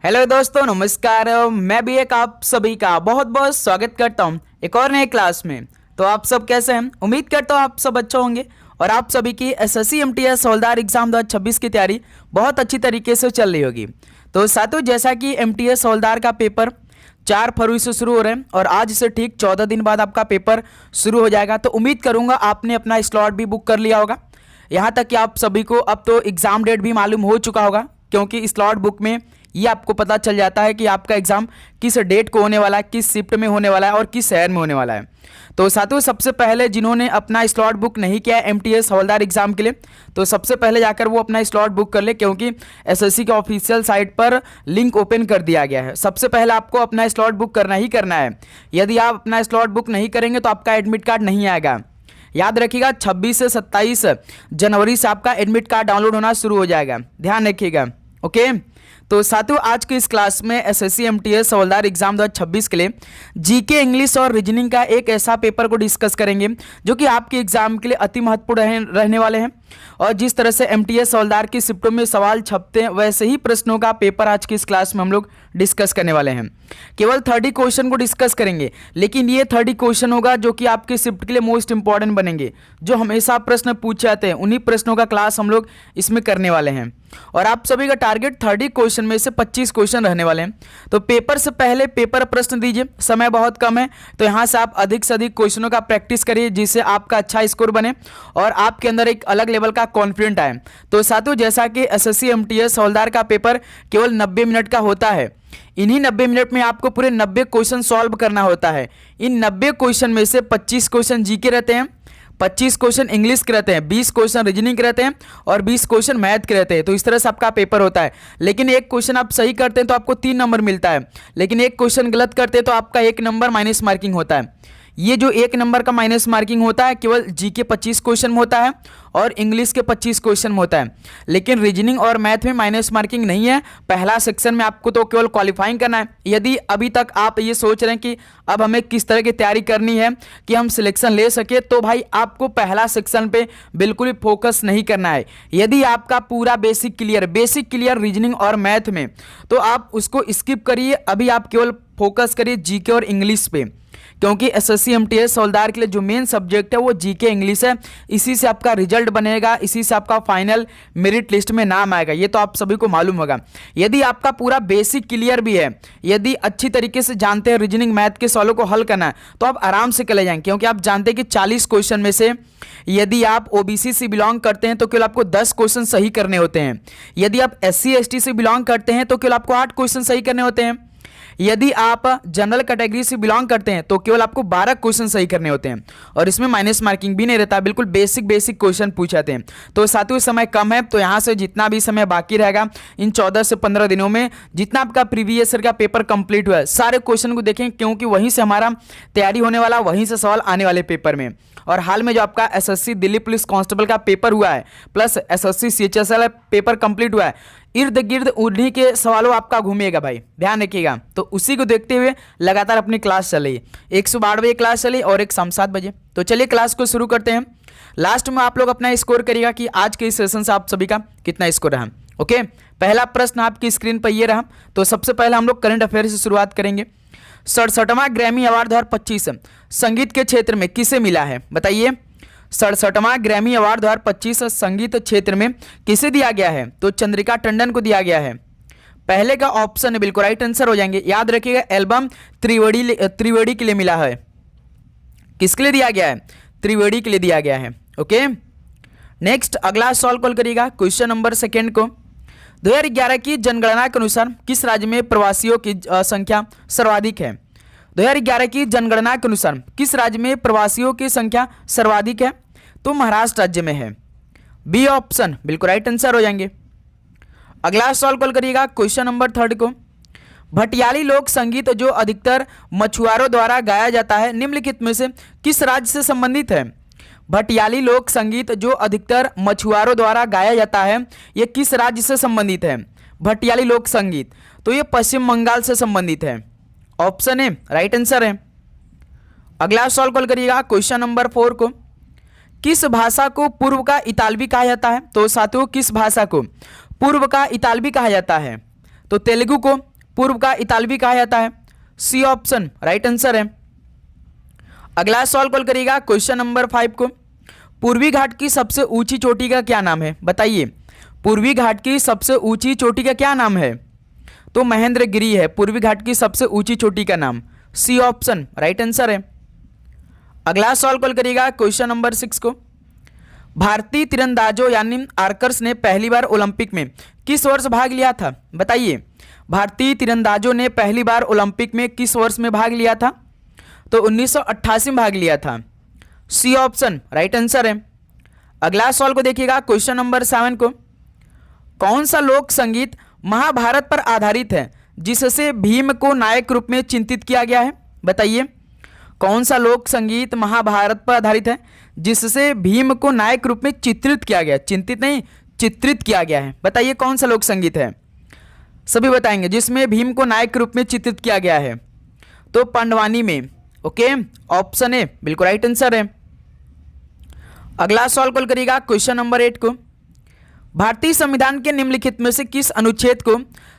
Hello दोस्तों, नमस्कार। मैं भी एक आप सभी का बहुत बहुत स्वागत करता हूं एक और नए क्लास में। तो आप सब कैसे हैं? उम्मीद करता हूं आप सब अच्छे होंगे और आप सभी की एसएससी एमटीएस हवलदार एग्जाम 2026 की तैयारी बहुत अच्छी तरीके से चल रही होगी। तो साथियों, जैसा कि एमटीएस हवलदार का पेपर 4 फरवरी से शुरू हो रहे हैं और आज से ठीक 14 दिन बाद आपका पेपर शुरू हो जाएगा। तो उम्मीद करूंगा आपने अपना स्लॉट भी बुक कर लिया होगा। यहाँ तक कि आप सभी को अब तो एग्ज़ाम डेट भी मालूम हो चुका होगा, क्योंकि स्लॉट बुक में ये आपको पता चल जाता है कि आपका एग्ज़ाम किस डेट को होने वाला है, किस शिफ्ट में होने वाला है और किस शहर में होने वाला है। तो साथियों, सबसे पहले जिन्होंने अपना स्लॉट बुक नहीं किया है एमटीएस हवलदार एग्जाम के लिए, तो सबसे पहले जाकर वो अपना स्लॉट बुक कर ले, क्योंकि एसएससी के ऑफिशियल साइट पर लिंक ओपन कर दिया गया है। सबसे पहले आपको अपना स्लॉट बुक करना ही करना है। यदि आप अपना स्लॉट बुक नहीं करेंगे तो आपका एडमिट कार्ड नहीं आएगा। याद रखिएगा, 26 से 27 जनवरी से आपका एडमिट कार्ड डाउनलोड होना शुरू हो जाएगा, ध्यान रखिएगा। ओके, तो साथियों, आज की इस क्लास में एसएससी एमटीएस हवलदार एग्जाम 2026 के लिए जीके, इंग्लिश और रीजनिंग का एक ऐसा पेपर को डिस्कस करेंगे जो कि आपके एग्जाम के लिए अति महत्वपूर्ण रहने वाले हैं। और जिस तरह से एमटीएस हवलदार की शिफ्टों में सवाल छपते हैं, वैसे ही प्रश्नों का पेपर आज की इस क्लास में हम लोग डिस्कस करने वाले हैं। केवल 30 क्वेश्चन को डिस्कस करेंगे, लेकिन ये 30 क्वेश्चन होगा जो कि आपके शिफ्ट के लिए मोस्ट इंपॉर्टेंट बनेंगे, जो हमेशा प्रश्न पूछे जाते हैं। उन्हीं प्रश्नों का क्लास हम लोग इसमें करने वाले हैं। और आप सभी का टारगेट 30 क्वेश्चन में से 25 क्वेश्चन रहने वाले हैं। तो पेपर से पहले पेपर प्रश्न दीजिए, समय बहुत कम है, तो यहाँ से आप अधिक से अधिक क्वेश्चनों का प्रैक्टिस करिए, जिससे आपका अच्छा स्कोर बने और आपके अंदर एक अलग लेवल का कॉन्फिडेंट आए। तो साथियों, जैसा कि एसएससी एमटीएस हवलदार का पेपर केवल 90 मिनट का होता है, इन्हीं 90 मिनट में आपको पूरे 90 क्वेश्चन सॉल्व करना होता है। इन 90 क्वेश्चन में से 25 क्वेश्चन जीके रहते हैं, 25 क्वेश्चन इंग्लिश के रहते हैं, 20 क्वेश्चन रीजनिंग के रहते हैं और 20 क्वेश्चन मैथ के रहते हैं। तो इस तरह से आपका पेपर होता है। लेकिन एक क्वेश्चन आप सही करते हैं तो आपको 3 नंबर मिलता है, लेकिन एक क्वेश्चन गलत करते हैं तो आपका 1 नंबर माइनस मार्किंग होता है। ये जो 1 नंबर का माइनस मार्किंग होता है केवल जीके 25 क्वेश्चन में होता है और इंग्लिश के 25 क्वेश्चन में होता है। लेकिन रीजनिंग और मैथ में माइनस मार्किंग नहीं है। पहला सेक्शन में आपको तो केवल क्वालिफाइंग करना है। यदि अभी तक आप ये सोच रहे हैं कि अब हमें किस तरह की तैयारी करनी है कि हम सिलेक्शन ले सके, तो भाई आपको पहला सेक्शन पे बिल्कुल भी फोकस नहीं करना है। यदि आपका पूरा बेसिक क्लियर रीजनिंग और मैथ में, तो आप उसको स्किप करिए। अभी आप केवल फोकस करिए जीके और इंग्लिश पे, क्योंकि एसएससी एमटीएस हवलदार के लिए जो मेन सब्जेक्ट है वो जीके इंग्लिश है। इसी से आपका रिजल्ट बनेगा, इसी से आपका फाइनल मेरिट लिस्ट में नाम आएगा, ये तो आप सभी को मालूम होगा। यदि आपका पूरा बेसिक क्लियर भी है, यदि अच्छी तरीके से जानते हैं रीजनिंग मैथ के सवालों को हल करना है, तो आप आराम से चले जाएंगे। क्योंकि आप जानते हैं कि 40 क्वेश्चन में से यदि आप ओबीसी से बिलोंग करते हैं तो केवल आपको 10 क्वेश्चन सही करने होते हैं। यदि आप एससी एसटी से बिलोंग करते हैं तो केवल आपको 8 क्वेश्चन सही करने होते हैं। यदि आप जनरल कैटेगरी से बिलोंग करते हैं तो केवल आपको 12 क्वेश्चन सही करने होते हैं और इसमें माइनस मार्किंग भी नहीं रहता, बिल्कुल बेसिक क्वेश्चन पूछे जाते हैं। तो साथियों, समय कम है, तो यहाँ से जितना भी समय बाकी रहेगा इन 14 से 15 दिनों में, जितना आपका प्रीवियस ईयर का पेपर कंप्लीट हुआ है, सारे क्वेश्चन को देखें, क्योंकि वहीं से हमारा तैयारी होने वाला, वहीं से सवाल आने वाले पेपर में। और हाल में जो आपका एसएससी दिल्ली पुलिस कांस्टेबल का पेपर हुआ है plus SSC CHSL paper complete हुआ है, इर्द गिर्द उन्हीं के सवालों आपका घूमेगा भाई, ध्यान रखिएगा। तो उसी को देखते हुए लगातार अपनी क्लास चली। 112 बजे क्लास चली और एक शाम 7 बजे। तो चलिए क्लास को शुरू करते हैं। लास्ट में आप लोग अपना स्कोर करिएगा कि आज के इस सेशन से आप सभी का कितना स्कोर रहा। ओके, पहला प्रश्न आपकी स्क्रीन पर ये रहा। तो सबसे पहले हम लोग करंट अफेयर से शुरुआत करेंगे। 67वां ग्रैमी अवार्ड 2025 संगीत के क्षेत्र में किसे मिला है? बताइए। 67वां ग्रैमी अवार्ड 2025 संगीत क्षेत्र में किसे दिया गया है? तो चंद्रिका टंडन को दिया गया है। पहले का ऑप्शन है बिल्कुल राइट आंसर हो जाएंगे। याद रखिएगा, एल्बम त्रिवेड़ी के लिए मिला है। किसके लिए दिया गया है? त्रिवेड़ी के लिए दिया गया है। ओके, नेक्स्ट अगला सवाल कॉल करिएगा। क्वेश्चन नंबर 2 को 2011 की जनगणना के अनुसार किस राज्य में प्रवासियों की संख्या सर्वाधिक है? 2011 की जनगणना के अनुसार किस राज्य में प्रवासियों की संख्या सर्वाधिक है? तो महाराष्ट्र राज्य में है। बी ऑप्शन बिल्कुल राइट आंसर हो जाएंगे। अगला सवाल कॉल करिएगा। क्वेश्चन नंबर 3 को भटियाली लोक संगीत जो अधिकतर मछुआरों द्वारा गाया जाता है, निम्नलिखित में से किस राज्य से संबंधित है? भटियाली लोक संगीत जो अधिकतर मछुआरों द्वारा गाया जाता है, यह किस राज्य से संबंधित है? भटियाली लोक संगीत, तो यह पश्चिम बंगाल से संबंधित है। ऑप्शन ए राइट आंसर है। अगला सवाल कॉल करिएगा। क्वेश्चन नंबर 4 को किस भाषा को पूर्व का इतालवी कहा जाता है? तो साथियों, किस भाषा को पूर्व का इतालवी कहा जाता है? तो तेलुगु को, पूर्व का इतालवी कहा जाता है? सी ऑप्शन राइट आंसर है। अगला सवाल कॉल करिएगा क्वेश्चन नंबर 5 को। पूर्वी घाट की सबसे ऊंची चोटी का क्या नाम है? बताइए, पूर्वी घाट की सबसे ऊंची चोटी का क्या नाम है? तो महेंद्रगिरी है पूर्वी घाट की सबसे ऊंची चोटी का नाम। सी ऑप्शन राइट आंसर है। अगला सवाल कॉल करिएगा क्वेश्चन नंबर 6 को। भारतीय तीरंदाजों यानी आर्कर्स ने पहली बार ओलंपिक में किस वर्ष भाग लिया था? बताइए, भारतीय तीरंदाजों ने पहली बार ओलंपिक में किस वर्ष में भाग लिया था? तो 1988 में भाग लिया था। सी ऑप्शन राइट आंसर है। अगला सवाल को देखिएगा क्वेश्चन नंबर 7 को। कौन सा लोक संगीत महाभारत पर आधारित है जिससे भीम को नायक रूप में चिंतित किया गया है? बताइए, कौन सा लोक संगीत महाभारत पर आधारित है जिससे भीम को नायक रूप में चित्रित किया गया? चिंतित नहीं, चित्रित किया गया है। बताइए कौन सा लोक संगीत है? सभी बताएंगे जिसमें भीम को नायक रूप में चित्रित किया गया है। तो पांडवानी में। ओके, ऑप्शन ए बिल्कुल राइट आंसर है। अगला सवाल कॉल करिएगा क्वेश्चन नंबर 8 को। भारतीय संविधान के निम्नलिखित में से किस अनुच्छेद को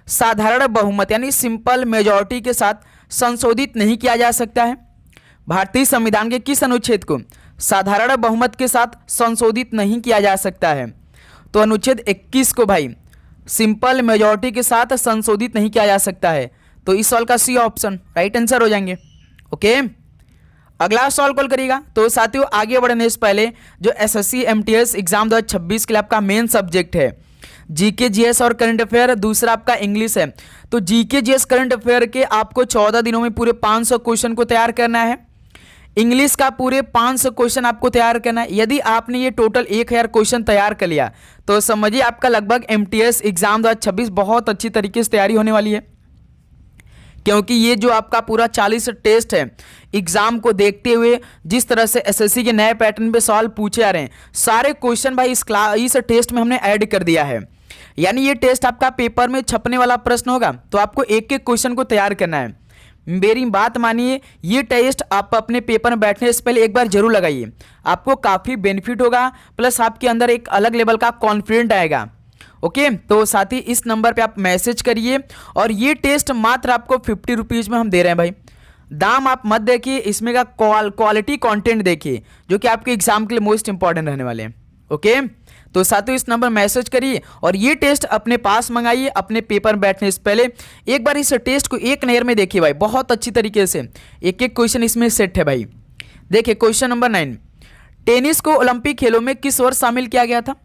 साधारण बहुमत यानी सिंपल मेजॉरिटी के साथ संशोधित नहीं किया जा सकता है? भारतीय संविधान के किस अनुच्छेद को साधारण बहुमत के साथ संशोधित नहीं किया जा सकता है? तो अनुच्छेद 21 को भाई सिंपल मेजॉरिटी के साथ संशोधित नहीं किया जा सकता है। तो इस सवाल का सी ऑप्शन राइट आंसर हो जाएंगे। ओके, अगला सवाल कॉल करिएगा। तो साथियों आगे बढ़ने से पहले जो एसएससी एमटीएस एग्जाम 2026 के लिए आपका मेन सब्जेक्ट है जीके जीएस और करंट अफेयर, दूसरा आपका इंग्लिश है। तो जीके जीएस करंट अफेयर के आपको 14 दिनों में पूरे 500 क्वेश्चन को तैयार करना है। इंग्लिश का पूरे 500 क्वेश्चन आपको तैयार करना है। यदि आपने ये टोटल 1000 क्वेश्चन तैयार कर लिया तो समझिए आपका लगभग एमटीएस एग्जाम 2026 बहुत अच्छी तरीके से तैयारी होने वाली है, क्योंकि ये जो आपका पूरा 40 टेस्ट है एग्जाम को देखते हुए जिस तरह से एसएससी के नए पैटर्न पे सवाल पूछे जा रहे हैं, सारे क्वेश्चन भाई इस टेस्ट में हमने ऐड कर दिया है। यानी ये टेस्ट आपका पेपर में छपने वाला प्रश्न होगा, तो आपको एक एक क्वेश्चन को तैयार करना है। मेरी बात मानिए, ये टेस्ट आप अपने पेपर में बैठने से पहले एक बार जरूर लगाइए, आपको काफ़ी बेनिफिट होगा, प्लस आपके अंदर एक अलग लेवल का कॉन्फिडेंट आएगा। ओके, तो साथ ही इस नंबर पे आप मैसेज करिए। और ये टेस्ट मात्र आपको 50 रुपीज़ में हम दे रहे हैं भाई। दाम आप मत देखिए, इसमें का क्वालिटी कंटेंट देखिए जो कि आपके एग्जाम के लिए मोस्ट इंपॉर्टेंट रहने वाले हैं। ओके, तो साथियों इस नंबर मैसेज करिए और ये टेस्ट अपने पास मंगाइए। अपने पेपर में बैठने से पहले एक बार इस टेस्ट को एक नज़र में देखिए भाई, बहुत अच्छी तरीके से एक एक क्वेश्चन इसमें सेट है भाई। देखिए क्वेश्चन नंबर 9, टेनिस को ओलंपिक खेलों में किस वर्ष शामिल किया गया था?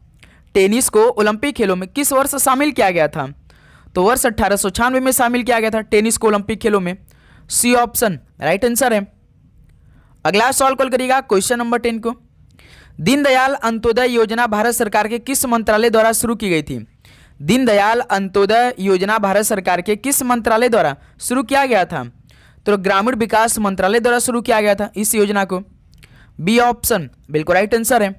टेनिस को ओलंपिक खेलों में किस वर्ष शामिल किया गया था? तो वर्ष 1896 में शामिल किया गया था टेनिस को ओलंपिक खेलों में। सी ऑप्शन राइट आंसर है। अगला सवाल कॉल करिएगा क्वेश्चन नंबर 10 को। दीनदयाल अंत्योदय योजना भारत सरकार के किस मंत्रालय द्वारा शुरू की गई थी? दीनदयाल अंत्योदय योजना भारत सरकार के किस मंत्रालय द्वारा शुरू किया गया था? तो ग्रामीण विकास मंत्रालय द्वारा शुरू किया गया था इस योजना को। बी ऑप्शन बिल्कुल राइट आंसर है।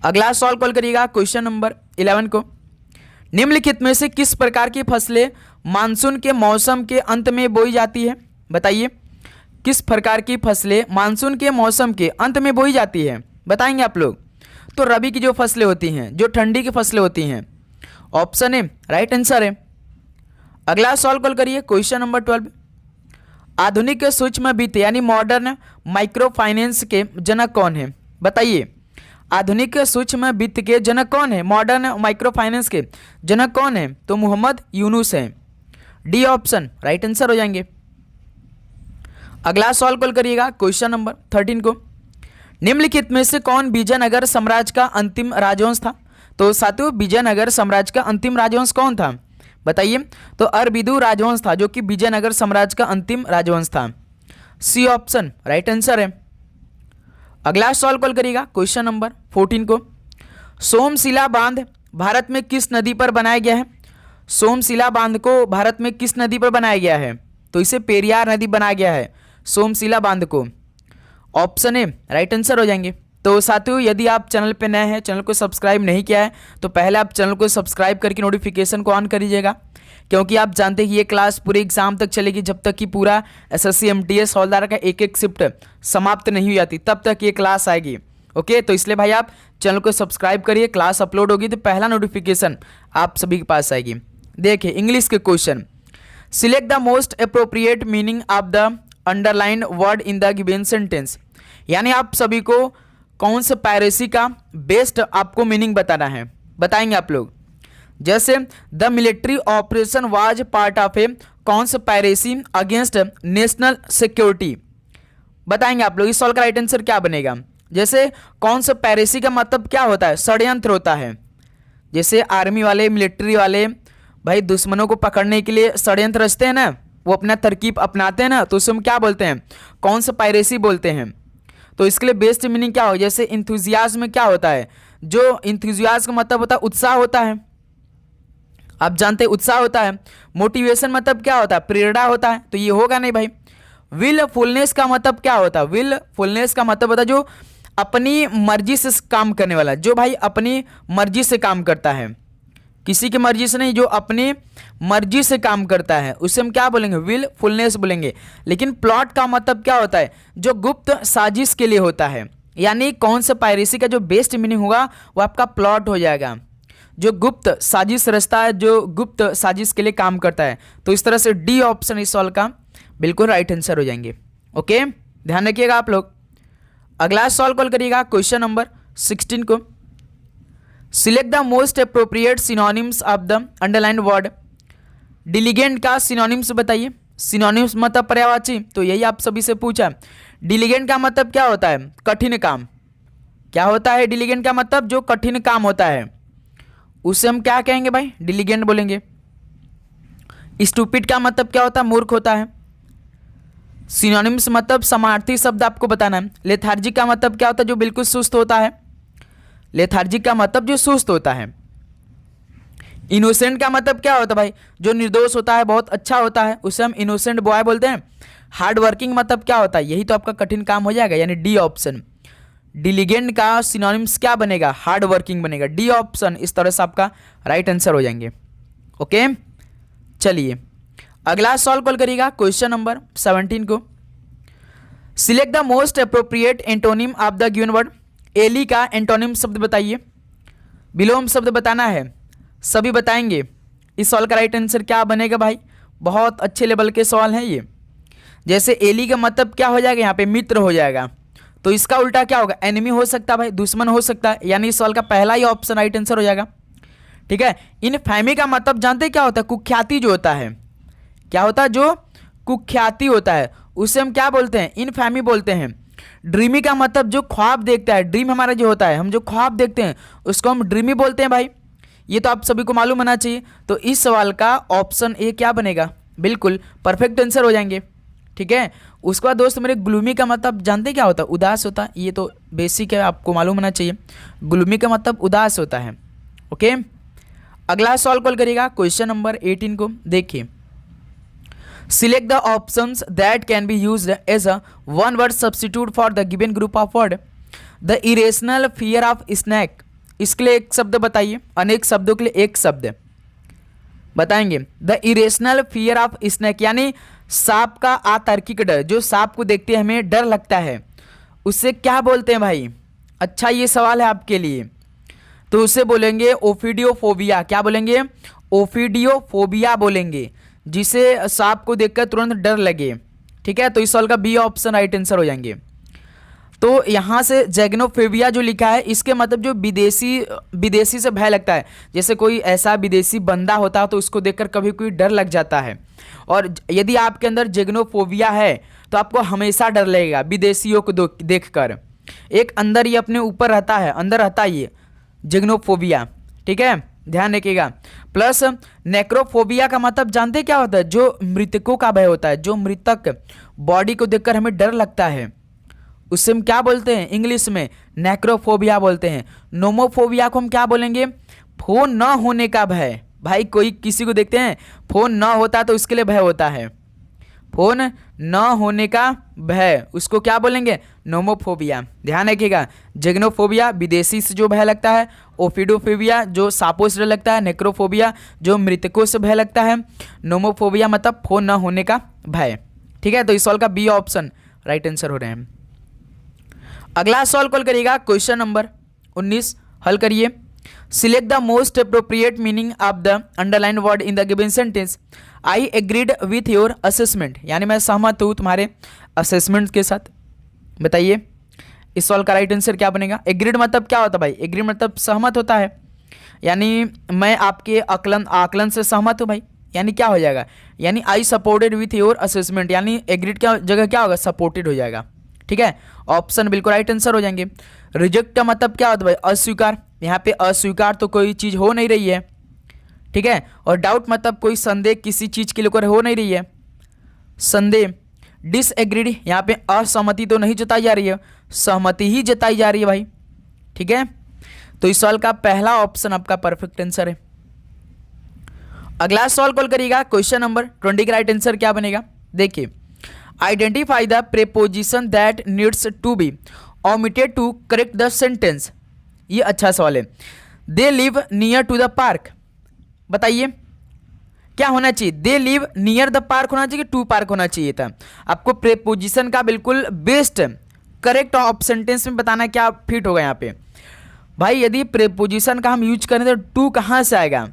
अगला सवाल कॉल करिएगा क्वेश्चन नंबर 11 को। निम्नलिखित में से किस प्रकार की फसलें मानसून के मौसम के अंत में बोई जाती है? बताइए, किस प्रकार की फसलें मानसून के मौसम के अंत में बोई जाती है? बताएंगे आप लोग। तो रबी की जो फसलें होती हैं, जो ठंडी की फसलें होती हैं। ऑप्शन ए राइट आंसर है। अगला सवाल कॉल करिए क्वेश्चन नंबर 12। आधुनिक सूक्ष्म वित्त यानी मॉडर्न माइक्रो फाइनेंस के जनक कौन है? बताइए, आधुनिक सूक्ष्म वित्त के जनक कौन है? मॉडर्न माइक्रो फाइनेंस के जनक कौन है? तो मोहम्मद यूनुस है। डी ऑप्शन राइट आंसर हो जाएंगे। अगला सवाल कॉल करिएगा क्वेश्चन नंबर 13 को। निम्नलिखित में से कौन विजयनगर साम्राज्य का अंतिम राजवंश था? तो साथियों विजयनगर साम्राज्य का अंतिम राजवंश कौन था? बताइए। तो अरबिदु राजवंश था जो कि विजयनगर साम्राज्य का अंतिम राजवंश था। सी ऑप्शन राइट आंसर है। अगला सवाल कॉल करिएगा क्वेश्चन नंबर 14 को। सोमशिला बांध भारत में किस नदी पर बनाया गया है? सोमशिला बांध को भारत में किस नदी पर बनाया गया है? तो इसे पेरियार नदी बनाया गया है सोमशिला बांध को। ऑप्शन ए राइट आंसर हो जाएंगे। तो साथियों यदि आप चैनल पे नए हैं, चैनल को सब्सक्राइब नहीं किया है, तो पहले आप चैनल को सब्सक्राइब करके नोटिफिकेशन को ऑन कर लीजिएगा, क्योंकि आप जानते हैं कि ये क्लास पूरे एग्जाम तक चलेगी। जब तक कि पूरा एसएससी एमटीएस हवलदार का एक एक शिफ्ट समाप्त नहीं हो जाती तब तक ये क्लास आएगी। ओके, तो इसलिए भाई आप चैनल को सब्सक्राइब करिए। क्लास अपलोड होगी तो पहला नोटिफिकेशन आप सभी के पास आएगी। देखिए इंग्लिश के question. Select the most appropriate meaning of the underline word in the given sentence. यानी आप सभी को कौन से पायरेसी का बेस्ट आपको मीनिंग बताना है, बताएंगे आप लोग। जैसे the military operation was part of A conspiracy against national security, बताएंगे आप लोग। इस सवाल का राइट आंसर क्या बनेगा। जैसे कॉन्स्पायरेसी का मतलब क्या होता है, षड्यंत्र होता है। जैसे आर्मी वाले, मिलिट्री वाले भाई दुश्मनों को पकड़ने के लिए षड्यंत्र रचते हैं ना, वो अपना तरकीब अपनाते हैं ना, तो उसे हम क्या बोलते हैं, कॉन्स्पायरेसी बोलते हैं। तो इसके लिए बेस्ट मीनिंग क्या हो, जैसे इंथुजियाज्म में क्या होता है, जो इंथुजियाज्म का मतलब होता है उत्साह होता है, आप जानते हैं उत्साह होता है। मोटिवेशन मतलब क्या होता है, प्रेरणा होता है, तो ये होगा नहीं भाई। विलफुलनेस का मतलब क्या होता है, विलफुलनेस का मतलब होता है जो अपनी मर्जी से काम करने वाला, जो भाई अपनी मर्जी से काम करता है, किसी की मर्जी से नहीं, जो अपनी मर्जी से काम करता है, उसे हम क्या बोलेंगे, विलफुलनेस बोलेंगे। लेकिन प्लॉट का मतलब क्या होता है, जो गुप्त साजिश के लिए होता है। यानी कॉन्स्पायरेसी का जो बेस्ट मीनिंग होगा वो आपका प्लॉट हो जाएगा, जो गुप्त साजिश रचता है, जो गुप्त साजिश के लिए काम करता है। तो इस तरह से डी ऑप्शन इस सवाल का बिल्कुल राइट आंसर हो जाएंगे। ओके, ध्यान रखिएगा आप लोग। अगला सवाल कॉल करिएगा क्वेश्चन नंबर 16 को। Select the most appropriate synonyms of the underline word. Diligent का सिनोनिम्स बताइए। सिनोनिम्स मतलब पर्यायवाची, तो यही आप सभी से पूछा। डिलीगेंट का मतलब क्या होता है, कठिन काम। क्या होता है डिलीगेंट का मतलब, जो कठिन काम होता है उसे हम क्या कहेंगे भाई, डिलीगेंट बोलेंगे। स्टूपिड का मतलब क्या होता है, मूर्ख होता है। सिनोनिम्स मतलब समार्थी शब्द आपको बताना है। लेथार्जिक का मतलब क्या होता है, जो बिल्कुल सुस्त होता है। लेथार्जिक का मतलब जो सुस्त होता है। इनोसेंट का मतलब क्या होता है भाई, जो निर्दोष होता है, बहुत अच्छा होता है, उसे हम इनोसेंट बॉय बोलते हैं। हार्ड वर्किंग मतलब क्या होता है, यही तो आपका कठिन काम हो जाएगा, यानी डी ऑप्शन। डिलीगेंट का सिनोनिम्स क्या बनेगा, हार्ड वर्किंग बनेगा, डी ऑप्शन। इस तरह से आपका राइट आंसर हो जाएंगे। ओके, चलिए अगला सॉल्व कॉल करिएगा क्वेश्चन नंबर 17 को। Select the most appropriate antonym of the given word. Ally का एंटोनिम शब्द बताइए। विलोम शब्द बताना है, सभी बताएंगे। इस सवाल का राइट आंसर क्या बनेगा भाई, बहुत अच्छे लेवल के सवाल हैं ये। जैसे एली का मतलब क्या हो जाएगा, यहाँ पे मित्र हो जाएगा, तो इसका उल्टा क्या होगा, एनिमी हो सकता है भाई, दुश्मन हो सकता है। यानी इस सवाल का पहला ही ऑप्शन राइट आंसर हो जाएगा। ठीक है। इनफैमी का मतलब जानते हैं क्या होता है, कुख्याति जो होता है, क्या होता है, जो कुख्याति होता है, उसे हम क्या बोलते हैं, इनफैमी बोलते हैं। ड्रीमी का मतलब जो ख्वाब देखता है, ड्रीम हमारा जो होता है, हम जो ख्वाब देखते हैं उसको हम ड्रीमी बोलते हैं भाई। ये तो आप सभी को मालूम होना चाहिए। तो इस सवाल का ऑप्शन ए क्या बनेगा, बिल्कुल परफेक्ट आंसर हो जाएंगे। ठीक है। उसके बाद दोस्त मेरे ग्लूमी का मतलब जानते क्या होता है, उदास होता है। ये तो बेसिक है, आपको मालूम होना चाहिए। ग्लूमी का मतलब उदास होता है। ओके, अगला सॉल्व कॉल करिएगा क्वेश्चन नंबर 18 को। देखिए, select the options that can be used as a one word substitute for the given group of word. The irrational fear of snake, इसके लिए एक शब्द बताइए। अनेक शब्दों के लिए एक शब्द बताएंगे। The irrational fear of snack यानी सांप का अतार्किक डर, जो सांप को देखते हमें डर लगता है, उससे क्या बोलते हैं भाई। अच्छा, ये सवाल है आपके लिए, तो उसे बोलेंगे ओफिडियोफोबिया। क्या बोलेंगे, ओफिडियोफोबिया बोलेंगे, जिसे सांप को देखकर तुरंत डर लगे। ठीक है। तो इस सवाल का बी ऑप्शन राइट आंसर हो जाएंगे। तो यहाँ से जैग्नोफोबिया जो लिखा है, इसके मतलब जो विदेशी से भय लगता है। जैसे कोई ऐसा विदेशी बंदा होता है तो उसको देखकर कभी कोई डर लग जाता है। और यदि आपके अंदर जैग्नोफोबिया है तो आपको हमेशा डर लगेगा विदेशियों को देखकर। एक अंदर ये अपने ऊपर रहता है, अंदर रहता है ये जैग्नोफोबिया। ठीक है, ध्यान रखिएगा। प्लस नेक्रोफोबिया का मतलब जानते क्या होता है, जो मृतकों का भय होता है, जो मृतक बॉडी को देखकर हमें डर लगता है, उससे हम क्या बोलते हैं, इंग्लिश में नेक्रोफोबिया बोलते हैं। नोमोफोबिया को हम क्या बोलेंगे, फोन न होने का भय। भाई कोई किसी को देखते हैं फोन न होता तो उसके लिए भय होता है, फोन न होने का भय, उसको क्या बोलेंगे, नोमोफोबिया। ध्यान रखिएगा, जैग्नोफोबिया विदेशी से जो भय लगता है, ओफिडोफोबिया जो सांपों से डर लगता है, नेक्रोफोबिया जो मृतकों से भय लगता है, नोमोफोबिया मतलब फोन न होने का भय। ठीक है। तो इस सवाल का बी ऑप्शन राइट आंसर हो रहे हैं। अगला सवाल कॉल करिएगा क्वेश्चन नंबर 19, हल करिए। Select the most appropriate meaning of the underline word in the given sentence. I agreed with your assessment, यानी मैं सहमत हूँ तुम्हारे असेसमेंट के साथ। बताइए इस सवाल का राइट आंसर क्या बनेगा। एग्रीड मतलब क्या होता है भाई, एग्रीड मतलब सहमत होता है, यानी मैं आपके आकलन से सहमत हूँ भाई, यानी क्या हो जाएगा, यानी I supported with your assessment, यानी एग्रीड क्या जगह क्या होगा, सपोर्टेड हो जाएगा। ठीक है, ऑप्शन बिल्कुल राइट आंसर हो जाएंगे। रिजेक्ट का मतलब क्या होता है भाई, अस्वीकार, यहाँ पे अस्वीकार तो कोई चीज़ हो नहीं रही है। ठीक है, और डाउट मतलब कोई संदेह किसी चीज़ के लेकर हो नहीं रही है, संदेह। डिसएग्रीड यहाँ पे असहमति तो नहीं जताई जा रही है, सहमति ही जताई जा रही है भाई। ठीक है, तो इस सवाल का पहला ऑप्शन आपका परफेक्ट आंसर है। अगला सवाल कॉल करिएगा, क्वेश्चन नंबर 20 का राइट आंसर क्या बनेगा। देखिए, identify the preposition that needs to be omitted to correct the sentence. ये अच्छा सवाल है। They live near to the park, बताइए क्या होना चाहिए, they live near the park होना चाहिए, टू पार्क होना चाहिए था। आपको प्रीपोजिशन का बिल्कुल बेस्ट करेक्ट ऑफ सेंटेंस में बताना क्या फिट होगा यहाँ पे भाई। यदि प्रीपोजिशन का हम यूज करें तो टू कहाँ से आएगा,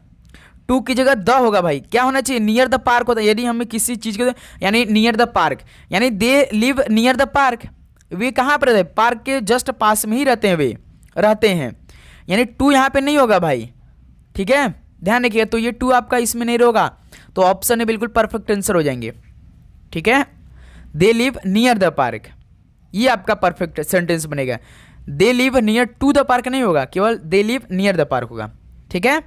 टू की जगह द होगा भाई। क्या होना चाहिए, नियर द पार्क होता है। यदि हमें किसी चीज़ को, यानी नियर द पार्क, यानी they live near the park, वे कहाँ पर रहते हैं, पार्क के जस्ट पास में ही रहते हैं, वे रहते हैं, यानी टू यहाँ पे नहीं होगा भाई। ठीक है, ध्यान रखिएगा, तो ये टू आपका इसमें नहीं होगा, तो ऑप्शन है बिल्कुल परफेक्ट आंसर हो जाएंगे। ठीक है, they live near the park, ये आपका परफेक्ट सेंटेंस बनेगा। They live near to the park नहीं होगा, केवल they live near the park होगा। ठीक है,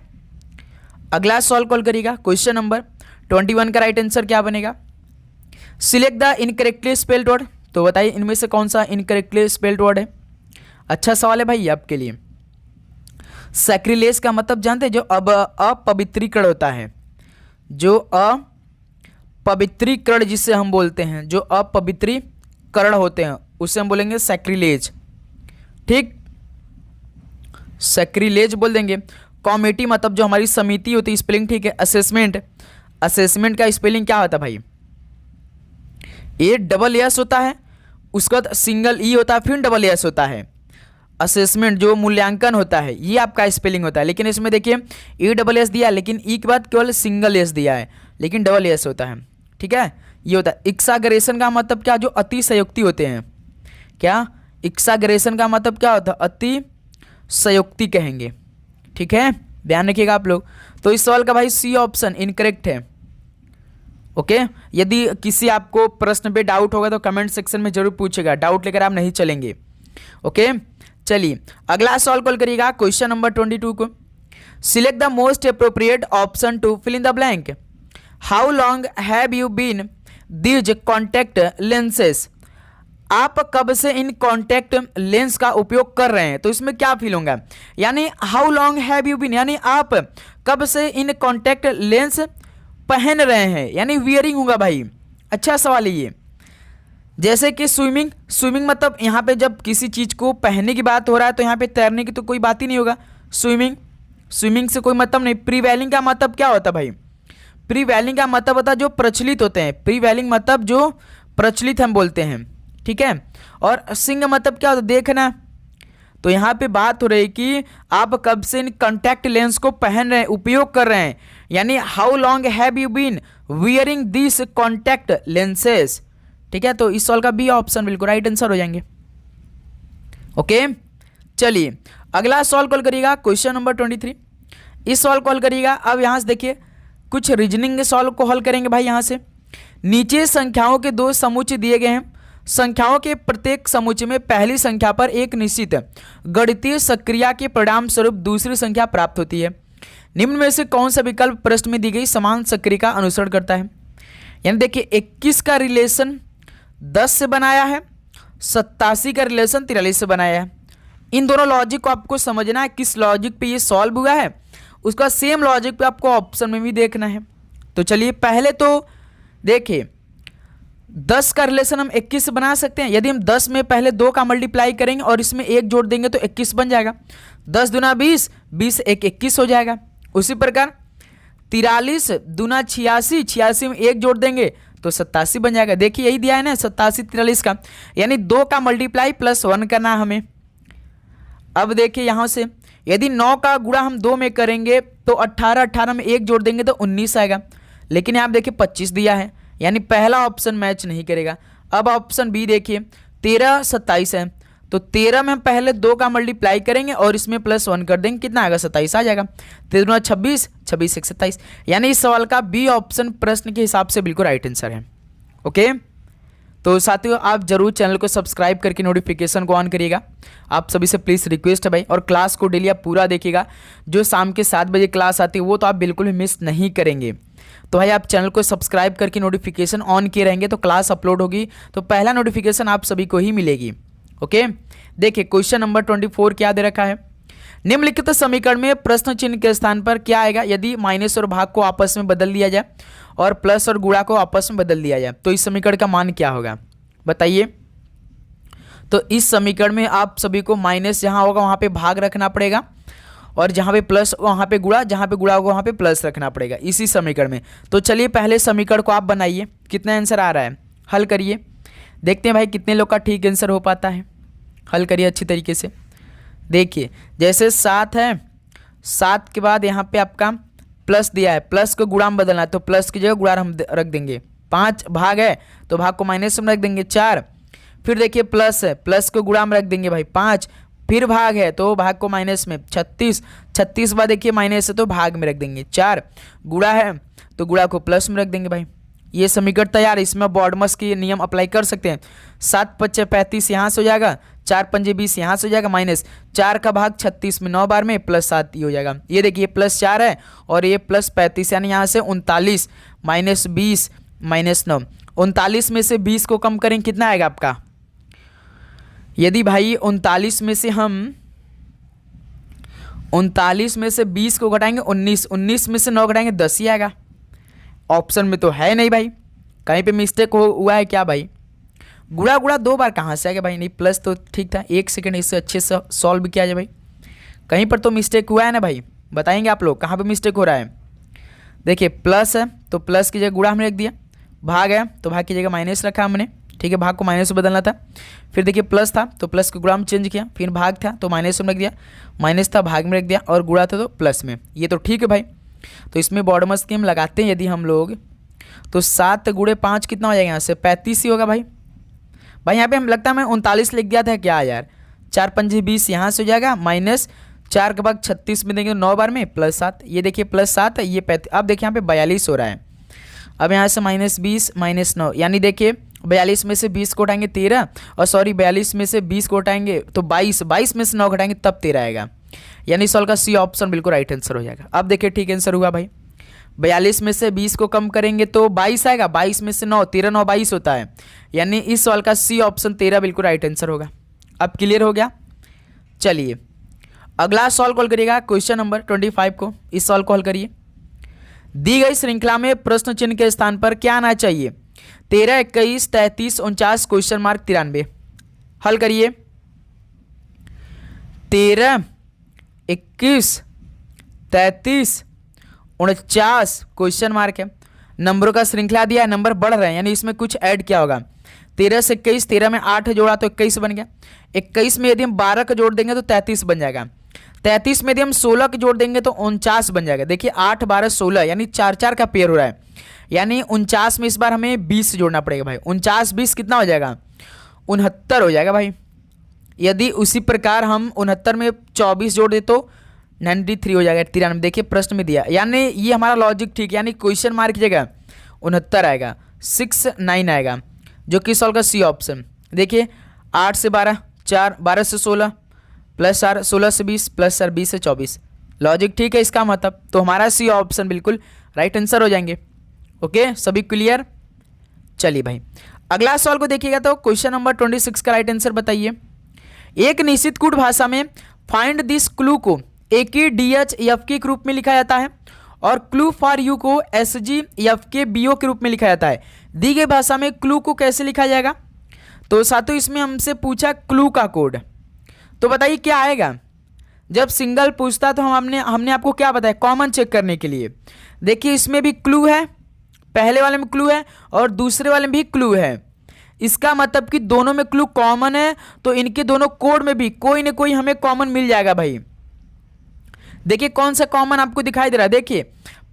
अगला सॉल्व कॉल करिएगा, क्वेश्चन नंबर 21 का राइट आंसर क्या बनेगा। Select the incorrectly spelled word, तो बताइए इनमें से कौन सा इनकरेक्टली स्पेल्ड वर्ड है। अच्छा सवाल है भाई आपके लिए। सैक्रिलेज का मतलब जानते हैं, जो अब अपवित्रीकरण होता है, जो अपवित्रीकरण जिसे हम बोलते हैं, जो अपवित्रीकरण होते हैं उसे हम बोलेंगे सैक्रिलेज। ठीक, सैक्रिलेज बोल देंगे। कमेटी मतलब जो हमारी समिति होती है, स्पेलिंग ठीक है। असेसमेंट, असेसमेंट का स्पेलिंग क्या होता है भाई, ए डबल एस होता है, उसके बाद सिंगल ई होता है, फिर डबल एस होता है। असेसमेंट जो मूल्यांकन होता है, ये आपका स्पेलिंग होता है। लेकिन इसमें देखिए ए डबल एस दिया है, लेकिन ई के बाद केवल सिंगल एस दिया है, लेकिन डबल एस होता है। ठीक है, ये होता है। एक्सागरेशन का मतलब क्या, जो अतिशयोक्ति होते हैं। क्या एक्सागरेशन का मतलब क्या होता है, अतिशयोक्ति कहेंगे। ठीक है, ध्यान रखिएगा आप लोग। तो इस सवाल का भाई सी ऑप्शन इनकरेक्ट है। ओके, यदि किसी आपको प्रश्न पे डाउट होगा तो कमेंट सेक्शन में जरूर पूछेगा, डाउट लेकर आप नहीं चलेंगे। ओके, चलिए अगला सवाल कॉल करिएगा, क्वेश्चन नंबर 22 को। Select the most appropriate option to fill in the blank. How long have you been these contact lenses. आप कब से इन कॉन्टैक्ट लेंस का उपयोग कर रहे हैं, तो इसमें क्या फील होगा, यानी how long have you been, यानी आप कब से इन कॉन्टैक्ट लेंस पहन रहे हैं, यानी वियरिंग होगा भाई। अच्छा सवाल है ये। जैसे कि स्विमिंग, स्विमिंग मतलब यहाँ पे जब किसी चीज़ को पहनने की बात हो रहा है तो यहाँ पे तैरने की तो कोई बात ही नहीं होगा। स्विमिंग, स्विमिंग से कोई मतलब नहीं। प्रीवेलिंग का मतलब क्या होता है भाई, प्रीवेलिंग का मतलब होता है जो प्रचलित होते हैं। प्रीवेलिंग मतलब जो प्रचलित हम बोलते हैं। ठीक है, और सिंग मतलब क्या होता है, देखना। तो यहाँ पे बात हो रही है कि आप कब से इन कॉन्टैक्ट लेंस को पहन रहे हैं, उपयोग कर रहे हैं, यानी how long have you been wearing this contact lenses. ठीक है, तो इस सवाल का बी ऑप्शन बिल्कुल राइट आंसर हो जाएंगे। ओके, चलिए अगला सवाल कॉल करिएगा, क्वेश्चन नंबर 23। इस सवाल कॉल करिएगा। अब यहाँ से देखिए कुछ रीजनिंग के सवाल को हल करेंगे भाई। यहाँ से नीचे संख्याओं के दो समुच्चय दिए गए हैं। संख्याओं के प्रत्येक समुच्चय में पहली संख्या पर एक निश्चित गणितीय सक्रिया के परिणाम स्वरूप दूसरी संख्या प्राप्त होती है। निम्न में से कौन सा विकल्प प्रश्न में दी गई समान सक्रिया का अनुसरण करता है। यानी देखिए 21 का रिलेशन 10 से बनाया है, 87 का रिलेशन 43 से बनाया है। इन दोनों लॉजिक को आपको समझना है, किस लॉजिक पे ये सॉल्व हुआ है, उसका सेम लॉजिक पे आपको ऑप्शन में भी देखना है। तो चलिए पहले तो देखिए 10 का रिलेशन हम 21 से बना सकते हैं। यदि हम 10 में पहले 2 का मल्टीप्लाई करेंगे और इसमें 1 जोड़ देंगे तो 21 बन जाएगा। 10 दूना 20, 20 एक 21 हो जाएगा। उसी प्रकार 43 दूना 86, 86 में 1 जोड़ देंगे तो 87 बन जाएगा। देखिए यही दिया है ना 87 43 का, यानी 2 का मल्टीप्लाई +1 करना है हमें। अब देखिए यहाँ से यदि 9 का गुणा हम 2 में करेंगे तो 18, 18 में 1 जोड़ देंगे तो 19 आएगा। लेकिन यहाँ आप देखिए 25 दिया है, यानी पहला ऑप्शन मैच नहीं करेगा। अब ऑप्शन बी देखिए 13, 27 है, तो 13 में हम पहले 2 का मल्टीप्लाई करेंगे और इसमें +1 कर देंगे, कितना आएगा 27 आ जाएगा। 13 26, 26 1 27, यानी इस सवाल का बी ऑप्शन प्रश्न के हिसाब से बिल्कुल राइट आंसर है। ओके, तो साथियों आप जरूर चैनल को सब्सक्राइब करके नोटिफिकेशन को ऑन करिएगा। आप सभी से प्लीज़ रिक्वेस्ट है भाई, और क्लास को डेली आप पूरा देखिएगा। जो शाम के 7 बजे क्लास आती है वो तो आप बिल्कुल भी मिस नहीं करेंगे। तो भाई आप चैनल को सब्सक्राइब करके नोटिफिकेशन ऑन किए रहेंगे तो क्लास अपलोड होगी तो पहला नोटिफिकेशन आप सभी को ही मिलेगी। ओके, देखिए क्वेश्चन नंबर 24 क्या दे रखा है। निम्नलिखित समीकरण में प्रश्न चिन्ह के स्थान पर क्या आएगा यदि माइनस और भाग को आपस में बदल दिया जाए और प्लस और गुणा को आपस में बदल दिया जाए, तो इस समीकरण का मान क्या होगा बताइए। तो इस समीकरण में आप सभी को माइनस जहां होगा वहां पे भाग रखना पड़ेगा और जहां पे प्लस वहां पे गुणा, जहां पे गुणा होगा वहां पे प्लस रखना पड़ेगा इसी समीकरण में। तो चलिए पहले समीकरण को आप बनाइए, कितना आंसर आ रहा है हल करिए, देखते हैं भाई कितने लोग का ठीक आंसर हो पाता है। हल करिए अच्छी तरीके से। देखिए जैसे 7 है, 7 के बाद यहाँ पे आपका प्लस दिया है, प्लस को गुणा में बदलना है तो प्लस की जगह गुणा हम रख देंगे। 5 भाग है तो भाग को माइनस में रख देंगे 4, फिर देखिए प्लस है, प्लस को गुणा में रख देंगे भाई 5, फिर भाग है तो भाग को माइनस में 36, 36 बाद देखिए माइनस है तो भाग में रख देंगे 4, गुणा है तो गुणा को प्लस में रख देंगे भाई। ये समीकरण तैयार है, इसमें बॉडमस के नियम अप्लाई कर सकते हैं। 7 × 5 = 35 यहाँ से हो जाएगा, 4 × 5 = 20 यहाँ से हो जाएगा, माइनस 4 का भाग 36 में 9 बार में +7 ये हो जाएगा। ये देखिए +4 है और ये +35 यानी यहाँ से 39 - 20 - 9, 39 में से 20 को कम करें कितना आएगा आपका। यदि भाई 39 में से हम 39 में से 20 को घटाएंगे 19, 19 में से 9 घटाएंगे 10 ही आएगा। ऑप्शन में तो है नहीं भाई, कहीं पे मिस्टेक हुआ है क्या भाई। गुणा गुणा 2 बार कहाँ से आ गया भाई, नहीं प्लस तो ठीक था। 1 सेकंड इससे अच्छे से सॉल्व किया जाए भाई, कहीं पर तो मिस्टेक हुआ है ना भाई, बताएंगे आप लोग कहाँ पे मिस्टेक हो रहा है। देखिए प्लस है तो प्लस की जगह गुणा हमने रख दिया, भाग है तो भाग की जगह माइनस रखा हमने, ठीक है, भाग को माइनस में बदलना था। फिर देखिए प्लस था तो प्लस को गुणा में चेंज किया, फिर भाग था तो माइनस में रख दिया, माइनस था भाग में रख दिया और गुणा था तो प्लस में, ये तो ठीक है भाई। तो इसमें बॉडमस की हम लगाते हैं यदि हम लोग, तो 7 × 5 कितना हो जाएगा यहाँ से 35 ही होगा भाई। भाई यहाँ पे हम लगता है मैं 39 लिख दिया था क्या यार, 4 × 5 = 20 यहाँ से हो जाएगा, माइनस 4 का भाग 36 में देंगे 9 बार में +7, ये देखिए +7 है ये 35, अब देखिए यहाँ पे 42 हो रहा है। अब यहाँ से -20 - 9 यानी देखिए 42 में से 20 को उठाएंगे 13, और सॉरी 42 में से 20 को उठाएंगे तो 22, 22 में से 9 घटाएंगे तब 13 आएगा, यानी सॉल्व का सी ऑप्शन बिल्कुल राइट आंसर हो जाएगा। अब देखिए ठीक आंसर हुआ भाई, 42 में से 20 को कम करेंगे तो 22 आएगा, 22 में से 9, 13 9 22 होता है, यानी इस सवाल का सी ऑप्शन 13 बिल्कुल राइट आंसर होगा। अब क्लियर हो गया। चलिए अगला सवाल कॉल करिएगा, क्वेश्चन नंबर 25 को, इस सवाल को हल करिए। दी गई श्रृंखला में प्रश्न चिन्ह के स्थान पर क्या आना चाहिए, 13 21 33 49 ?93। हल करिए। 13 21 33 49 है, नंबरों का श्रृंखला दिया है, नंबर बढ़ रहे हैं यानी इसमें कुछ ऐड किया होगा। 13 से 21, 13 में 8 जोड़ा तो 21 बन गया, 21 में यदि हम 12 का जोड़ देंगे तो 33 बन जाएगा, 33 में यदि हम 16 का जोड़ देंगे तो 49 बन जाएगा। देखिए 8 12 16 यानी 4 4 का पेयर हो रहा है, यानी 49 में इस बार हमें 20 जोड़ना पड़ेगा भाई, 49 20 कितना हो जाएगा 69 हो जाएगा भाई। यदि उसी प्रकार हम 69 में 24 जोड़ दे तो 93 हो जाएगा, 93। देखिए प्रश्न में दिया, यानी ये हमारा लॉजिक ठीक, यानी क्वेश्चन मार्क की जगह 69 आएगा, 69 आएगा, जो कि सॉल्व का सी ऑप्शन। देखिए 8 से 12 4, 12 से 16 +4, 16 से 20 +4, 20 से 24, लॉजिक ठीक है इसका मतलब, तो हमारा सी ऑप्शन बिल्कुल राइट आंसर हो जाएंगे। ओके सभी क्लियर। चलिए भाई अगला सवाल को देखिएगा, तो क्वेश्चन नंबर 26 का राइट आंसर बताइए। एक निश्चित कूट भाषा में फाइंड दिस क्लू को AKDH FK के रूप में लिखा जाता है और क्लू फॉर यू को SG FK BO के रूप में लिखा जाता है। दी गई भाषा में क्लू को कैसे लिखा जाएगा, तो साथियों इसमें हमसे पूछा क्लू का कोड, तो बताइए क्या आएगा। जब सिंगल पूछता तो हमने आपको क्या बताया, कॉमन चेक करने के लिए। देखिए इसमें भी क्लू है, पहले वाले में क्लू है और दूसरे वाले में भी क्लू है, इसका मतलब कि दोनों में क्लू कॉमन है, तो इनके दोनों कोड में भी कोई ना कोई हमें कॉमन मिल जाएगा भाई। देखिए कौन सा कॉमन आपको दिखाई दे रहा है, देखिए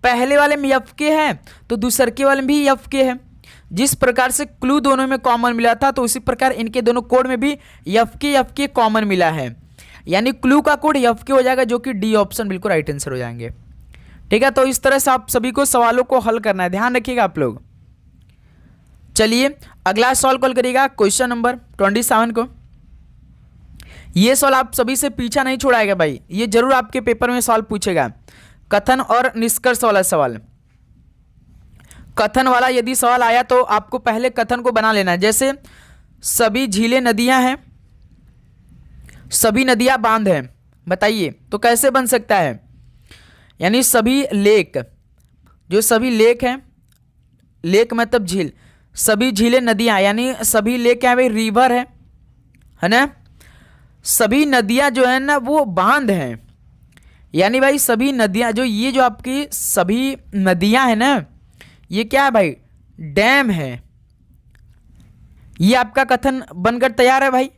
पहले वाले में एफ के है तो दूसरे वाले में भी एफ के है। जिस प्रकार से क्लू दोनों में कॉमन मिला था तो उसी प्रकार इनके दोनों कोड में भी एफ के कॉमन मिला है, यानी क्लू का कोड एफ के हो जाएगा, जो कि डी ऑप्शन बिल्कुल राइट आंसर हो जाएंगे। ठीक है, तो इस तरह से आप सभी को सवालों को हल करना है, ध्यान रखिएगा आप लोग। चलिए अगला सवाल कॉल करिएगा क्वेश्चन नंबर 27 को। ये सवाल आप सभी से पीछा नहीं छोड़ाएगा भाई, ये जरूर आपके पेपर में सवाल पूछेगा, कथन और निष्कर्ष वाला सवाल। कथन वाला यदि सवाल आया तो आपको पहले कथन को बना लेना है, जैसे सभी झीलें नदियां हैं, सभी नदियां बांध हैं, बताइए तो कैसे बन सकता है। यानी सभी लेक, जो सभी लेक हैं, लेक मतलब झील, सभी झीलें नदियां, यानी सभी लेक क्या है भाई, रिवर है ना। सभी नदियां जो है ना वो बांध हैं, यानी भाई सभी नदियां, जो ये जो आपकी सभी नदियां हैं ना, ये क्या है भाई, डैम है। ये आपका कथन बनकर तैयार है भाई,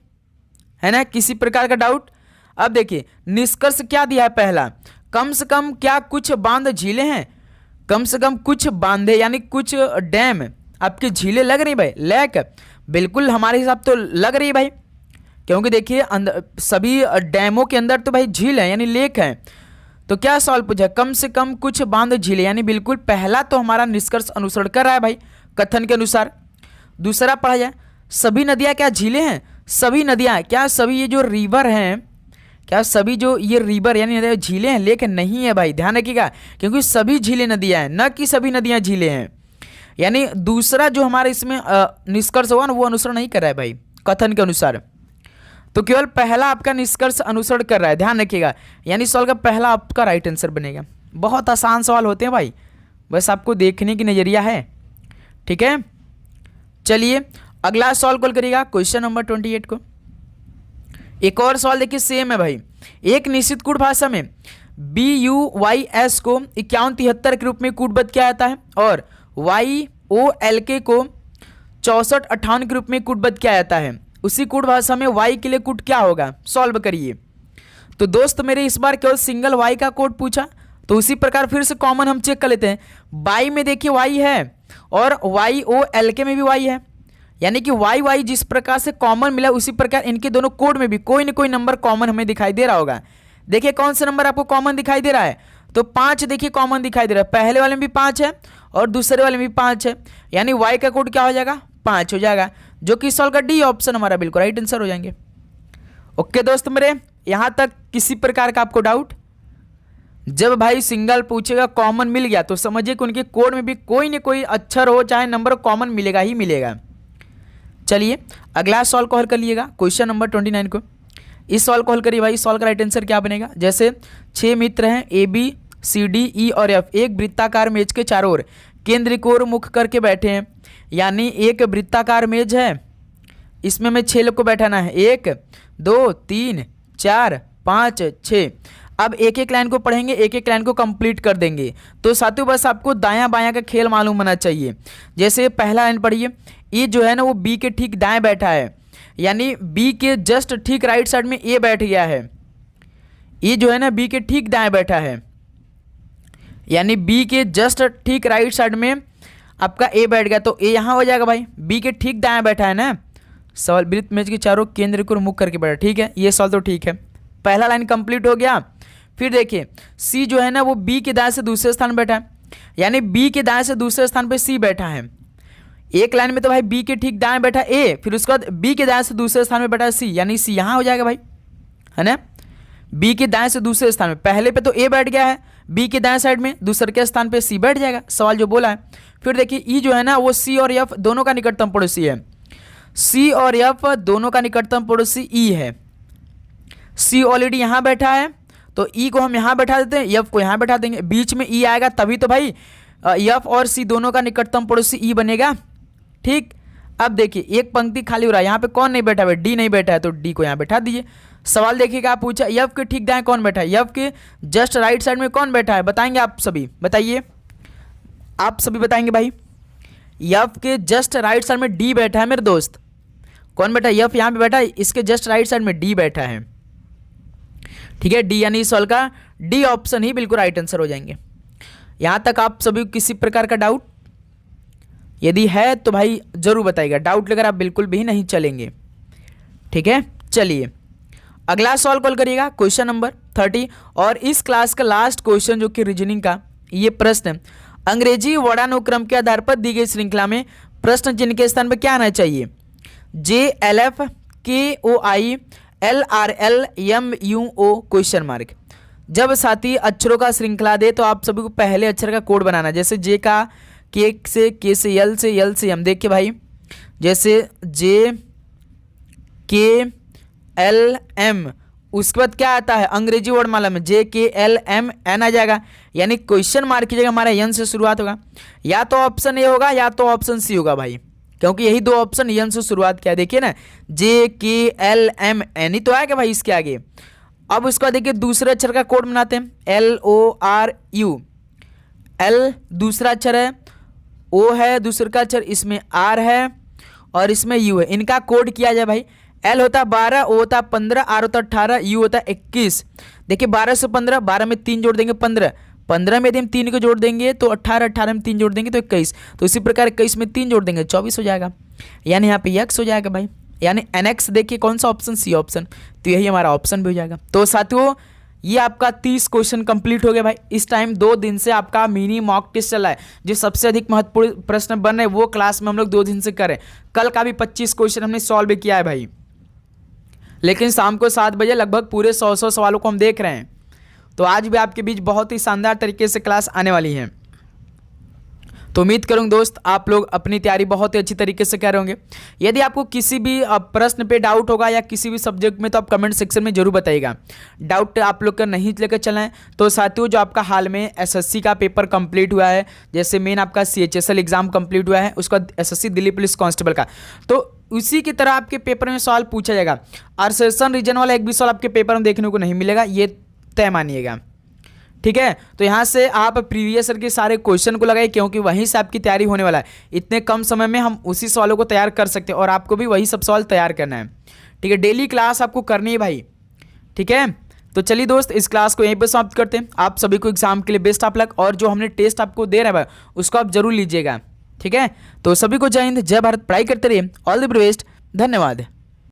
है ना, किसी प्रकार का डाउट। अब देखिए निष्कर्ष क्या दिया है, पहला कम से कम क्या कुछ बांध झीलें हैं, कम से कम कुछ बांधे यानी कुछ डैम आपकी झीलें लग रही भाई, लेक बिल्कुल हमारे हिसाब तो लग रही है भाई, क्योंकि देखिए सभी डैमों के अंदर तो भाई झील है यानी लेक है। तो क्या सवाल पूछा, कम से कम कुछ बांध झीलें, यानी बिल्कुल पहला तो हमारा निष्कर्ष अनुसरण कर रहा है भाई कथन के अनुसार। दूसरा पढ़ा जाए, सभी नदियां क्या झीलें हैं, सभी नदियां क्या, सभी ये जो रिवर हैं, क्या सभी जो ये रिवर यानी झीलें हैं, लेकिन नहीं है भाई, ध्यान रखिएगा, क्योंकि सभी झीलें नदियां हैं, न कि सभी नदियां झीलें हैं। यानी दूसरा जो हमारा इसमें निष्कर्ष हुआ ना वो अनुसरण नहीं कर रहा है भाई कथन के अनुसार, तो केवल पहला आपका निष्कर्ष अनुसरण कर रहा है, ध्यान रखिएगा। यानी सवाल का पहला आपका राइट आंसर बनेगा। बहुत आसान सवाल होते हैं भाई, बस आपको देखने की नजरिया है। ठीक है, चलिए अगला सवाल कॉल करिएगा क्वेश्चन नंबर 28 को। एक और सवाल देखिए सेम है भाई, एक निश्चित कूट भाषा में BUYS को 5173 के रूप में कूटबद्ध किया जाता है और YOLK को 6458 के रूप में कूटबद्ध किया जाता है। उसी कूट भाषा में y के लिए कूट क्या होगा, सॉल्व करिए। तो दोस्त मेरे इस बार केवल सिंगल y का कोड पूछा, तो उसी प्रकार फिर से कॉमन हम चेक कर लेते हैं। y में देखिए y है और YOLK में भी y है, यानी कि y जिस प्रकार से कॉमन मिला उसी प्रकार इनके दोनों कोड में भी कोई न कोई नंबर कॉमन हमें दिखाई दे रहा होगा। देखिए कौन सा नंबर आपको कॉमन दिखाई दे रहा है, तो 5 देखिए कॉमन दिखाई दे रहा है, पहले वाले में भी 5 है और दूसरे वाले में भी 5 है, यानी y का कोड क्या हो जाएगा, 5 हो जाएगा, जो कि सॉल्व का डी ऑप्शन हमारा बिल्कुल राइट आंसर हो जाएंगे। ओके दोस्त मेरे, यहां तक किसी प्रकार का आपको डाउट। जब भाई सिंगल पूछेगा कॉमन मिल गया तो समझिए कि उनके कोड में भी कोई न कोई अक्षर हो चाहे नंबर कॉमन मिलेगा ही मिलेगा। चलिए अगला सवाल को हल कर लिएगा क्वेश्चन नंबर 29 को। इस सवाल को हल करिए भाई, सवाल का राइट आंसर क्या बनेगा। जैसे 6 मित्र हैं ABCDE और F, एक वृत्ताकार मेज के चारों ओर केंद्र की ओर मुख करके बैठे हैं, यानी एक वृत्ताकार मेज है, इसमें हमें 6 लोग को बैठाना है, 1 2 3 4 5 6। अब एक एक लाइन को पढ़ेंगे, एक एक लाइन को कंप्लीट कर देंगे। तो साथियों बस आपको दायां बायां का खेल मालूम होना चाहिए। जैसे पहला लाइन पढ़िए, ए जो है ना वो बी के ठीक दाएं बैठा है, यानी बी के जस्ट ठीक राइट साइड में ए बैठ गया है। ए जो है ना बी के ठीक दाएं बैठा है, यानी बी के जस्ट ठीक राइट साइड में आपका ए बैठ गया, तो ए यहाँ हो जाएगा भाई, बी के ठीक दाएं बैठा है ना। सवाल वृत्त मेज के चारों केंद्र को मुख करके बैठा, ठीक है, ये सवाल तो ठीक है, पहला लाइन कंप्लीट हो गया। फिर देखिए सी जो है ना वो बी के दाएं से दूसरे स्थान बैठा है, यानी बी के दाएं से दूसरे स्थान पे सी बैठा है। एक लाइन में तो भाई बी के ठीक दाएं बैठा ए, फिर उसके बाद बी के दाएं से दूसरे स्थान में बैठा है सी, यानी सी यहाँ हो जाएगा भाई, है ना। बी के दाएं से दूसरे स्थान में, पहले पे तो ए बैठ गया है, बी के दाएं साइड में दूसरे के स्थान पे सी बैठ जाएगा, सवाल जो बोला है। फिर देखिए ई जो है ना वो सी और एफ दोनों का निकटतम पड़ोसी है, सी और एफ दोनों का निकटतम पड़ोसी ई है। सी ऑलरेडी यहाँ बैठा है तो ई को हम यहाँ बैठा देते हैं, एफ को यहाँ बैठा देंगे, बीच में ई आएगा तभी तो भाई एफ और सी दोनों का निकटतम पड़ोसी ई बनेगा। ठीक, अब देखिए एक पंक्ति खाली हो रहा है, यहाँ पे कौन नहीं बैठा है, डी नहीं बैठा है, तो डी को यहाँ बैठा दीजिए। सवाल देखिएगा आप पूछा एफ के ठीक दाएं कौन बैठा है, एफ के जस्ट राइट साइड में कौन बैठा है, बताएंगे आप सभी, बताइए आप सभी बताएंगे भाई। एफ के जस्ट राइट साइड में डी बैठा है मेरे दोस्त, कौन बैठा है, एफ यहाँ पे बैठा है, इसके जस्ट राइट साइड में डी बैठा है। ठीक है, डी यानी इस सवाल का डी ऑप्शन ही बिल्कुल राइट आंसर हो जाएंगे। यहां तक आप सभी को किसी प्रकार का डाउट यदि है तो भाई जरूर बताइएगा, डाउट लेकर आप बिल्कुल भी नहीं चलेंगे। ठीक है, चलिए अगला सवाल कॉल करिएगा, क्वेश्चन नंबर 30 और इस क्लास का लास्ट क्वेश्चन जो कि रीजनिंग का ये प्रश्न है, अंग्रेजी वर्णानुक्रम के आधार पर दी गई श्रृंखला में प्रश्न चिन्ह के स्थान पर क्या आना चाहिए? JLF KOI LRL MUO question mark. जब साथी अक्षरों का श्रृंखला दे तो आप सभी को पहले अक्षर का कोड बनाना, जैसे जे का के से एल से एम। देखिए भाई, जैसे JKLM, उसके बाद क्या आता है अंग्रेजी वर्णमाला में JKLMN आ जाएगा, यानी क्वेश्चन मार्क की जगह हमारा एन से शुरुआत होगा। या तो ऑप्शन ए होगा या तो ऑप्शन सी होगा भाई, क्योंकि यही दो ऑप्शन एन से शुरुआत किया। देखिए ना, JKLMN ही तो आएगा भाई इसके आगे। अब उसके बाद देखिए दूसरे अक्षर का कोड बनाते हैं, LORU। L दूसरा अक्षर है, O है दूसरे का अक्षर, इसमें R है और इसमें U है। इनका कोड किया जाए भाई, L होता है 12, O होता है 15, R होता है 18, U होता है 21। देखिए 12 से 15, 12 में 3 जोड़ देंगे 15, 15 में यदि हम 3 को जोड़ देंगे तो 18, 18 में 3 जोड़ देंगे तो 21, तो इसी प्रकार 21 में 3 जोड़ देंगे 24 हो जाएगा, यानी यहाँ पे x हो जाएगा भाई, यानी NX। देखिए कौन सा ऑप्शन? सी ऑप्शन, तो यही हमारा ऑप्शन भी हो जाएगा। तो साथियों ये आपका 30 क्वेश्चन कंप्लीट हो गया भाई। इस टाइम 2 दिन से आपका मिनी मॉक टेस्ट चला है, जो सबसे अधिक महत्वपूर्ण प्रश्न बन रहे हैं वो क्लास में हम लोग 2 दिन से करें। कल का भी 25 क्वेश्चन हमने सॉल्व भी किया है भाई, लेकिन शाम को 7 बजे लगभग पूरे 100 सवालों को हम देख रहे हैं। तो आज भी आपके बीच बहुत ही शानदार तरीके से क्लास आने वाली है। तो उम्मीद करूंगा दोस्त आप लोग अपनी तैयारी बहुत ही अच्छी तरीके से कर रहे होंगे। यदि आपको किसी भी प्रश्न पे डाउट होगा या किसी भी सब्जेक्ट में तो आप कमेंट सेक्शन में जरूर बताइएगा। डाउट आप लोग का नहीं लेकर चलना है। तो साथियों जो आपका हाल में एसएससी का पेपर कंप्लीट हुआ है, जैसे मेन आपका CHSL एग्जाम कंप्लीट हुआ है, उसका SSC दिल्ली पुलिस कांस्टेबल का, तो उसी की तरह आपके पेपर में सवाल पूछा जाएगा। और सेशन रीजन वाला एक भी सवाल आपके पेपर में देखने को नहीं मिलेगा, ये तय मानिएगा। ठीक है, तो यहाँ से आप प्रीवियस ईयर के सारे क्वेश्चन को लगाइए, क्योंकि वहीं से आपकी तैयारी होने वाला है। इतने कम समय में हम उसी सवालों को तैयार कर सकते हैं और आपको भी वही सब सवाल तैयार करना है। ठीक है, डेली क्लास आपको करनी है भाई। ठीक है, तो चलिए दोस्त इस क्लास को यहीं पर समाप्त करते हैं। आप सभी को एग्जाम के लिए बेस्ट ऑफ लक, और जो हमने टेस्ट आपको दे रहे हैं भाई उसको आप जरूर लीजिएगा। ठीक है, तो सभी को जय हिंद, जय भारत, पढ़ाई करते रहिए, ऑल द बेस्ट, धन्यवाद।